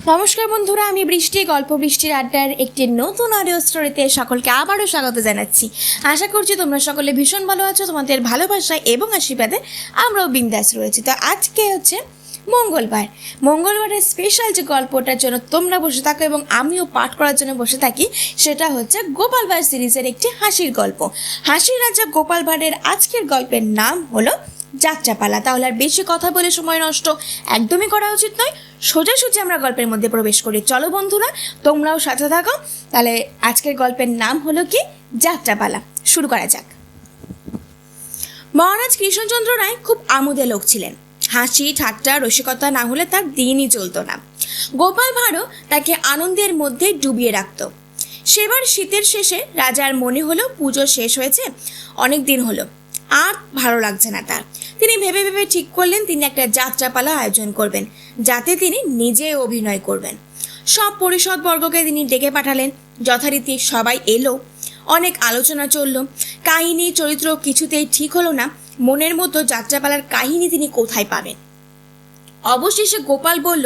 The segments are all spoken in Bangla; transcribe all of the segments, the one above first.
নমস্কার বন্ধুরা, আমি বৃষ্টি। গল্প বৃষ্টির আড্ডার একটি নতুন অডিও স্টোরিতে সকলকে আবারও স্বাগত জানাচ্ছি। আশা করছি তোমরা সকলে ভীষণ ভালো আছো। তোমাদের ভালোবাসায় এবং আশীর্বাদে আমরাও বিন্দাস রয়েছি। তো আজকে হচ্ছে মঙ্গলবারের স্পেশাল যে গল্পটার জন্য তোমরা বসে থাকো এবং আমিও পাঠ করার জন্য বসে থাকি, সেটা হচ্ছে গোপাল ভাঁড় সিরিজের একটি হাসির গল্প। হাসির রাজা গোপাল ভাঁড়ের আজকের গল্পের নাম হলো যাত্রাপালা। তাহলে আর বেশি কথা বলে সময় নষ্ট একদমই করা উচিত নয়, সোজাসুজি আমরা গল্পের মধ্যে প্রবেশ করি। চলো বন্ধুরা, তোমরাও সাথে থাকো। তাহলে আজকের গল্পের নাম হলো কি যাত্রাপালা। শুরু করা যাক। মহারাজ কৃষ্ণচন্দ্র রায় খুব আমোদে লোক ছিলেন। হাসি ঠাট্টা রসিকতা না হলে তার দিনই চলতো না। গোপাল ভাঁড়ও তাকে আনন্দের মধ্যে ডুবিয়ে রাখত। সেবার শীতের শেষে রাজার মনে হলো পুজো শেষ হয়েছে, অনেক দিন হলো, আর ভালো লাগছে না তার। তিনি ভেবে ভেবে ঠিক করলেন তিনি একটা যাত্রাপালা আয়োজন করবেন, যাতে তিনি নিজে অভিনয় করবেন। সব পরিষদবর্গকে তিনি ডেকে পাঠালেন। যথারীতি সবাই এলো। অনেক আলোচনা চলল। কাহিনী চরিত্র কিছুতেই ঠিক হলো না। মনের মতো যাত্রাপালার কাহিনী তিনি কোথায় পাবেন? অবশেষে গোপাল বলল,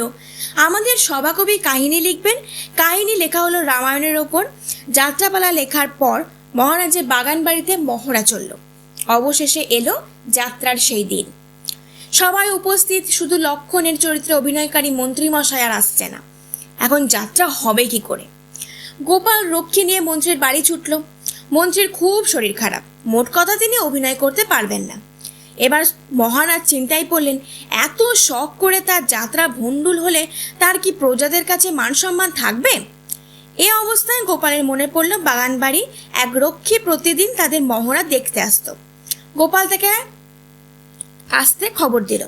আমাদের সভাকবি কাহিনী লিখবেন। কাহিনী লেখা হলো রামায়ণের ওপর। যাত্রাপালা লেখার পর মহারাজের বাগান বাড়িতে মহড়া চলল। অবশেষে এলো যাত্রার সেই দিন। সবাই উপস্থিত, শুধু লক্ষণের চরিত্রে অভিনয়কারী মন্ত্রীমশাই আর আসছে না। এখন যাত্রা হবে কি করে? গোপাল রক্ষী নিয়ে মন্ত্রীর বাড়ি ছুটল। মন্ত্রীর খুব শরীর খারাপ, মোট কথা তিনি অভিনয় করতে পারবেন না। এবার মহারাজ চিন্তায় পড়লেন, এত শখ করে তার যাত্রা ভণ্ডুল হলে তার কি প্রজাদের কাছে মান সম্মান থাকবে? এ অবস্থায় গোপালের মনে পড়ল বাগান বাড়ি এক রক্ষী প্রতিদিন তাদের মহড়া দেখতে আসতো। গোপাল তাকে আসতে খবর দিল।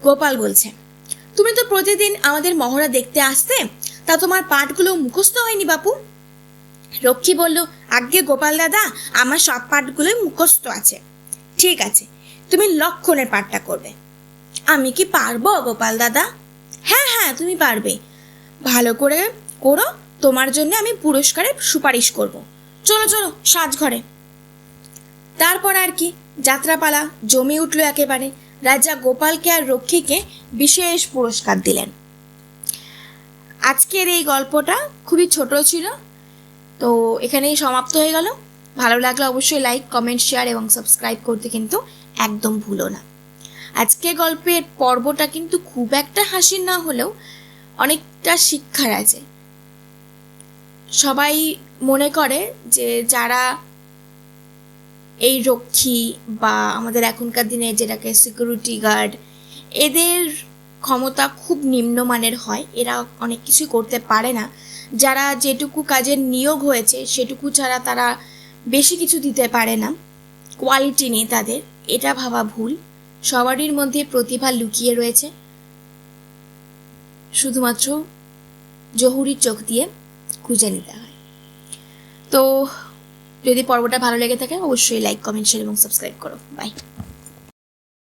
গোপাল বলছে, তুমি তো প্রতিদিন আমাদের মহড়া দেখতে আসতে, তা তোমার পাঠগুলো মুখস্থ হয়নি বাপু? রক্ষী বলল, আজ্ঞে গোপাল দাদা, আমার সব পাঠগুলোই মুখস্থ আছে। ঠিক আছে, তুমি লক্ষণের পাঠটা করবে। আমি কি পারবো গোপাল দাদা? হ্যাঁ হ্যাঁ, তুমি পারবে, ভালো করে করো, তোমার জন্য আমি পুরস্কারে সুপারিশ করব। চলো চলো সাজঘরে। তারপর আর কি, যাত্রাপালা জমে উঠল একেবারে। রাজা গোপালকে আর রক্ষীকে বিশেষ পুরস্কার দিলেন। আজকের এই গল্পটা খুবই ছোট ছিল, তো এখানেই সমাপ্ত হয়ে গেল। ভালো লাগলে অবশ্যই লাইক কমেন্ট শেয়ার এবং সাবস্ক্রাইব করতে কিন্তু একদম ভুলো না। আজকের গল্পের পর্বটা কিন্তু খুব একটা হাসির না হলেও অনেকটা শিক্ষার আছে। সবাই মনে করে যে যারা এই রক্ষী বা আমাদের এখনকার দিনে যেটাকে সিকিউরিটি গার্ড, এদের ক্ষমতা খুব নিম্নমানের হয়, এরা অনেক কিছু করতে পারে না। যারা যেটুকু কাজের নিয়োগ হয়েছে সেটুকু ছাড়া তারা বেশি কিছু দিতে পারে না, কোয়ালিটি নেই তাদের, এটা ভাবা ভুল। সবারই মধ্যে প্রতিভা লুকিয়ে রয়েছে, শুধুমাত্র জহুরির চোখ দিয়ে খুঁজে নিতে হয়। তো যদি পর্বটা ভালো লেগে থাকে অবশ্যই লাইক কমেন্ট শেয়ার এবং সাবস্ক্রাইব করো। বাই।